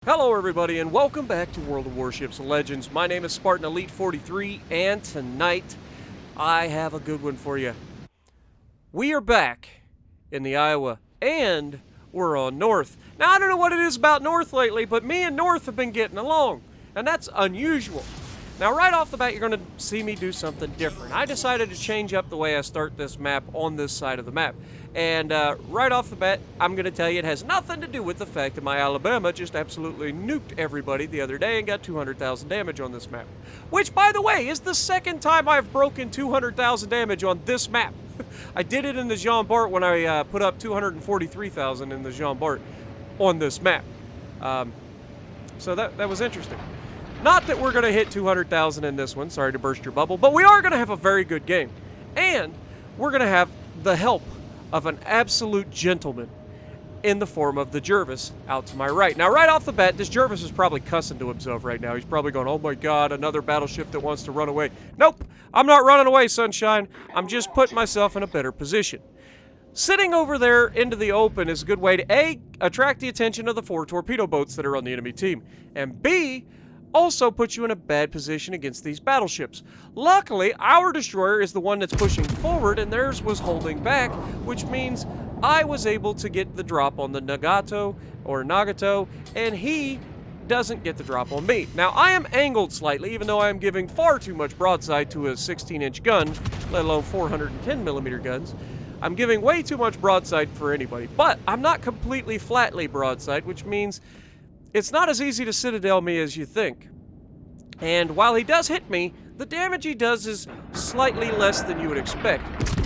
Hello everybody and welcome back to World of Warships Legends. My name is Spartan Elite 43 and tonight I have a good one for you. We are back in the Iowa and we're on North. Now I don't know what it is about North lately, but me and North have been getting along and that's unusual. Now right off the bat you're going to see me do something different. I decided to change up the way I start this map on this side of the map. And right off the bat, I'm going to tell you it has nothing to do with the fact that my Alabama just absolutely nuked everybody the other day and got 200,000 damage on this map. Which, by the way, is the second time I've broken 200,000 damage on this map. I did it in the Jean Bart when I put up 243,000 in the Jean Bart on this map. So that was interesting. Not that we're going to hit 200,000 in this one, sorry to burst your bubble, but we are going to have a very good game. And we're going to have the help of an absolute gentleman in the form of the Jervis out to my right. Now, right off the bat, this Jervis is probably cussing to himself right now. He's probably going, oh my God, another battleship that wants to run away. Nope, I'm not running away, sunshine. I'm just putting myself in a better position. Sitting over there into the open is a good way to A, attract the attention of the 4 torpedo boats that are on the enemy team, and B, also put you in a bad position against these battleships. Luckily, our destroyer is the one that's pushing forward and theirs was holding back, which means I was able to get the drop on the Nagato, and he doesn't get the drop on me. Now, I am angled slightly, even though I am giving far too much broadside to a 16-inch gun, let alone 410mm guns. I'm giving way too much broadside for anybody, but I'm not completely flatly broadside, which means it's not as easy to citadel me as you think. And while he does hit me, the damage he does is slightly less than you would expect.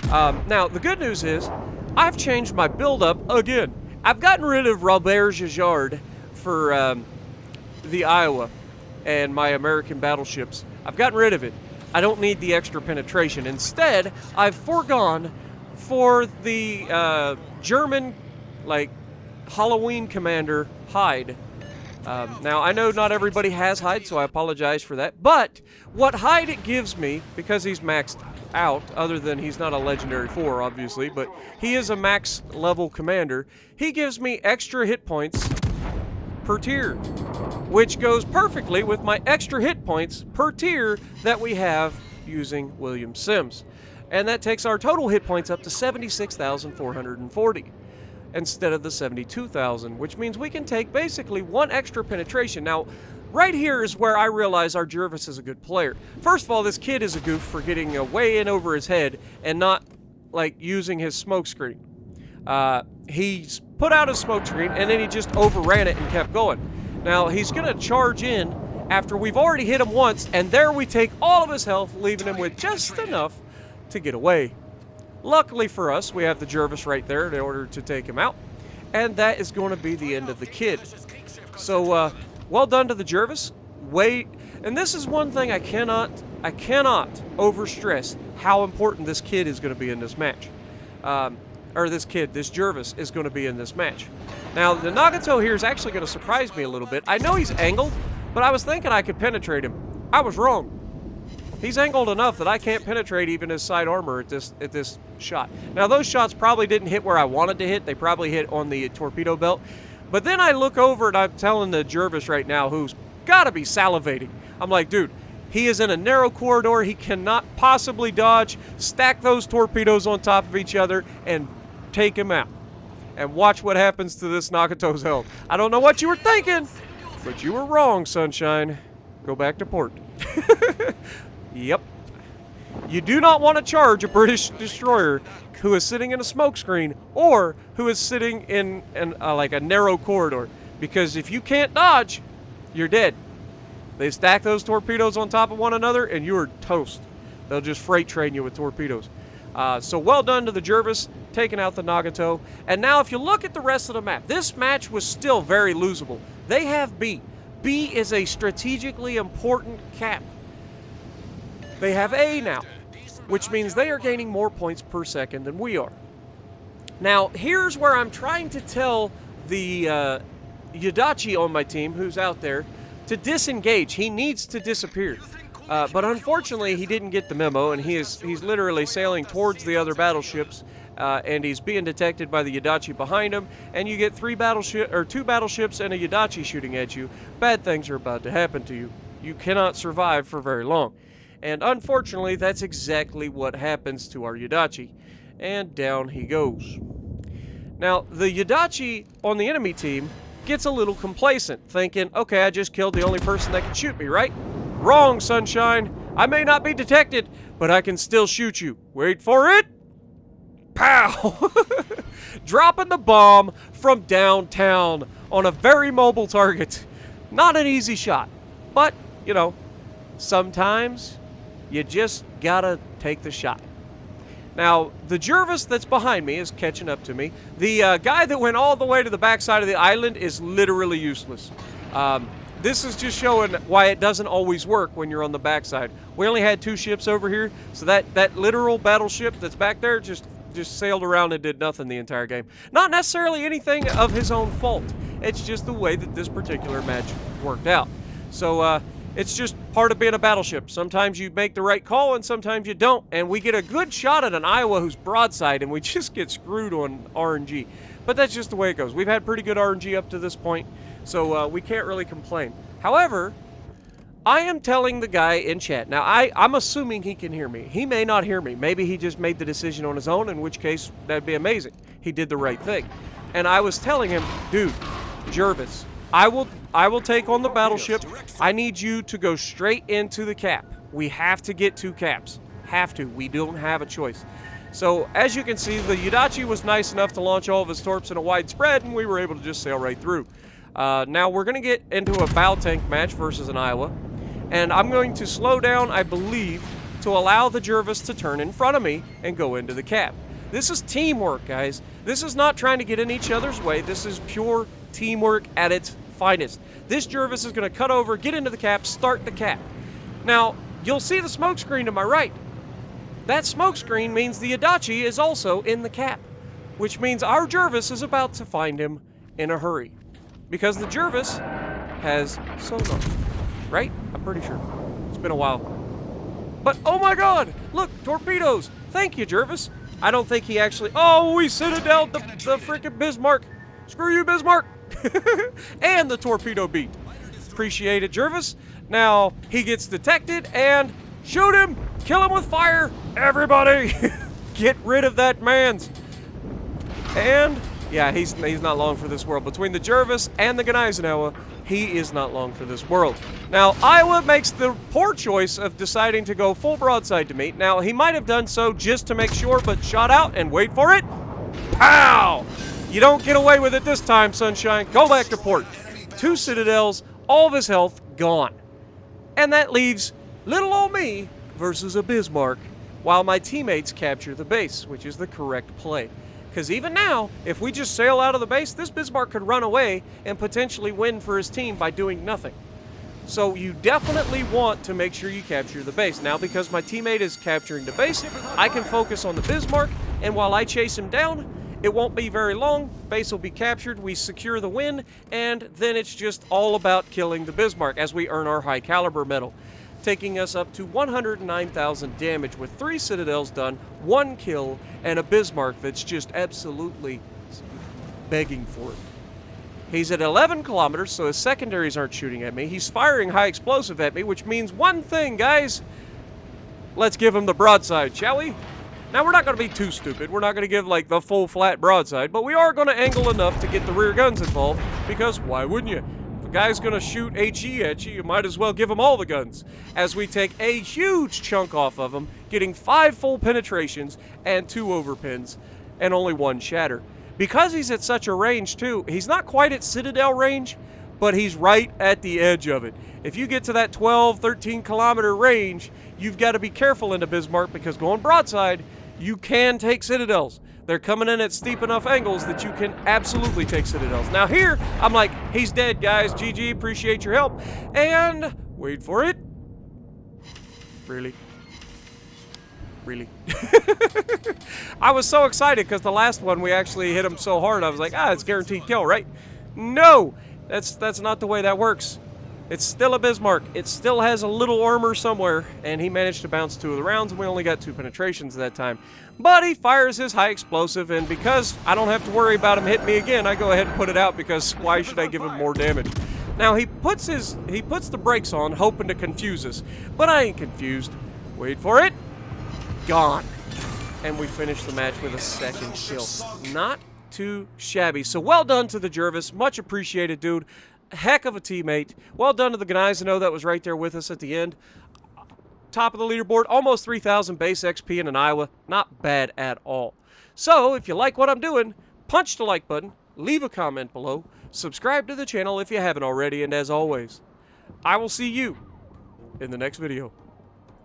Now, the good news is, I've changed my build-up again. I've gotten rid of Robert Jajard for the Iowa and my American battleships. I've gotten rid of it. I don't need the extra penetration. Instead, I've foregone for the German, Halloween commander, Hyde. Now, I know not everybody has Hyde, so I apologize for that. But what Hyde gives me, because he's maxed out, other than he's not a Legendary 4, obviously, but he is a max level commander, he gives me extra hit points per tier, which goes perfectly with my extra hit points per tier that we have using William Sims. And that takes our total hit points up to 76,440. Instead of the 72,000, which means we can take basically one extra penetration. Now, right here is where I realize our Jervis is a good player. First of all, this kid is a goof for getting way in over his head and not, using his smoke screen. He's put out his smoke screen, and then he just overran it and kept going. Now, he's going to charge in after we've already hit him once, and there we take all of his health, leaving him with just enough to get away. Luckily for us, we have the Jervis right there in order to take him out, and that is going to be the end of the kid. So, well done to the Jervis. Wait, and this is one thing I cannot overstress how important this kid is going to be in this match. This Jervis is going to be in this match. Now, the Nagato here is actually going to surprise me a little bit. I know he's angled, but I was thinking I could penetrate him. I was wrong. He's angled enough that I can't penetrate even his side armor at this shot. Now, those shots probably didn't hit where I wanted to hit. They probably hit on the torpedo belt. But then I look over and I'm telling the Jervis right now, who's got to be salivating. I'm like, dude, he is in a narrow corridor. He cannot possibly dodge. Stack those torpedoes on top of each other and take him out. And watch what happens to this Nagato's health. I don't know what you were thinking, but you were wrong, sunshine. Go back to port. Yep. You do not want to charge a British destroyer who is sitting in a smokescreen or who is sitting in a narrow corridor, because if you can't dodge, you're dead. They stack those torpedoes on top of one another and you're toast. They'll just freight train you with torpedoes. So well done to the Jervis, taking out the Nagato. And now if you look at the rest of the map, this match was still very losable. They have B. B is a strategically important cap. They have A now, which means they are gaining more points per second than we are. Now, here's where I'm trying to tell the Yadachi on my team, who's out there, to disengage. He needs to disappear. But unfortunately, he didn't get the memo, and he's literally sailing towards the other battleships and he's being detected by the Yadachi behind him, and you get two battleships and a Yadachi shooting at you, bad things are about to happen to you. You cannot survive for very long. And unfortunately, that's exactly what happens to our Yadachi. And down he goes. Now, the Yadachi on the enemy team gets a little complacent, thinking, okay, I just killed the only person that can shoot me, right? Wrong, sunshine. I may not be detected, but I can still shoot you. Wait for it. Pow! Dropping the bomb from downtown on a very mobile target. Not an easy shot, but, you know, sometimes you just gotta take the shot. Now, the Jervis that's behind me is catching up to me. The guy that went all the way to the backside of the island is literally useless. This is just showing why it doesn't always work when you're on the backside. We only had 2 ships over here, so that literal battleship that's back there just sailed around and did nothing the entire game. Not necessarily anything of his own fault. It's just the way that this particular match worked out. So, it's just part of being a battleship. Sometimes you make the right call and sometimes you don't. And we get a good shot at an Iowa who's broadside and we just get screwed on RNG. But that's just the way it goes. We've had pretty good RNG up to this point, so we can't really complain. However, I am telling the guy in chat. Now, I'm assuming he can hear me. He may not hear me. Maybe he just made the decision on his own, in which case that'd be amazing. He did the right thing. And I was telling him, dude, Jervis, I will take on the battleship. I need you to go straight into the cap. We have to get 2 caps. Have to. We don't have a choice. So, as you can see, the Yadachi was nice enough to launch all of his torps in a wide spread, and we were able to just sail right through. Now, we're going to get into a bow tank match versus an Iowa. And I'm going to slow down, I believe, to allow the Jervis to turn in front of me and go into the cap. This is teamwork, guys. This is not trying to get in each other's way. This is pure teamwork at its finest. This Jervis is going to cut over, get into the cap, start the cap. Now, you'll see the smoke screen to my right. That smoke screen means the Yadachi is also in the cap, which means our Jervis is about to find him in a hurry. Because the Jervis has sonar, right? I'm pretty sure. It's been a while. But, oh my god! Look, torpedoes! Thank you, Jervis. I don't think he actually... Oh, we citadeled the freaking Bismarck. Screw you, Bismarck! And the torpedo beat. Appreciate it, Jervis. Now, he gets detected, and shoot him! Kill him with fire! Everybody! Get rid of that man's. And, yeah, he's not long for this world. Between the Jervis and the Gneisenauer, he is not long for this world. Now, Iowa makes the poor choice of deciding to go full broadside to me. Now, he might have done so just to make sure, but shot out, and wait for it. Pow! You don't get away with it this time, sunshine. Go back to port. 2 citadels, all of his health gone. And that leaves little old me versus a Bismarck, while my teammates capture the base, which is the correct play. Because even now, if we just sail out of the base, this Bismarck could run away and potentially win for his team by doing nothing. So you definitely want to make sure you capture the base. Now, because my teammate is capturing the base, I can focus on the Bismarck, and while I chase him down, it won't be very long. Base will be captured, we secure the win, and then it's just all about killing the Bismarck as we earn our high caliber medal, taking us up to 109,000 damage with 3 citadels done, 1 kill, and a Bismarck that's just absolutely begging for it. He's at 11 kilometers, so his secondaries aren't shooting at me. He's firing high explosive at me, which means one thing, guys. Let's give him the broadside, shall we? Now, we're not going to be too stupid. We're not going to give, like, the full flat broadside, but we are going to angle enough to get the rear guns involved, because why wouldn't you? If a guy's going to shoot HE at you, you might as well give him all the guns, as we take a huge chunk off of him, getting 5 full penetrations and 2 overpins, and only 1 shatter. Because he's at such a range, too, he's not quite at Citadel range, but he's right at the edge of it. If you get to that 12, 13 kilometer range, you've got to be careful into Bismarck, because going broadside, you can take Citadels. They're coming in at steep enough angles that you can absolutely take Citadels. Now here, I'm like, he's dead, guys. GG, appreciate your help. And, wait for it. Really? Really? I was so excited because the last one we actually hit him so hard, I was like, it's guaranteed kill, right? No! That's not the way that works. It's still a Bismarck. It still has a little armor somewhere, and he managed to bounce 2 of the rounds, and we only got 2 penetrations that time. But he fires his high explosive, and because I don't have to worry about him hitting me again, I go ahead and put it out because why should I give him more damage? Now he puts the brakes on, hoping to confuse us, but I ain't confused. Wait for it. Gone. And we finish the match with a 2nd kill. Not too shabby. So well done to the Jervis. Much appreciated, dude. Heck of a teammate. Well done to the Gneisenau that was right there with us at the end. Top of the leaderboard, almost 3,000 base XP in an Iowa. Not bad at all. So, if you like what I'm doing, punch the like button, leave a comment below, subscribe to the channel if you haven't already, and as always, I will see you in the next video.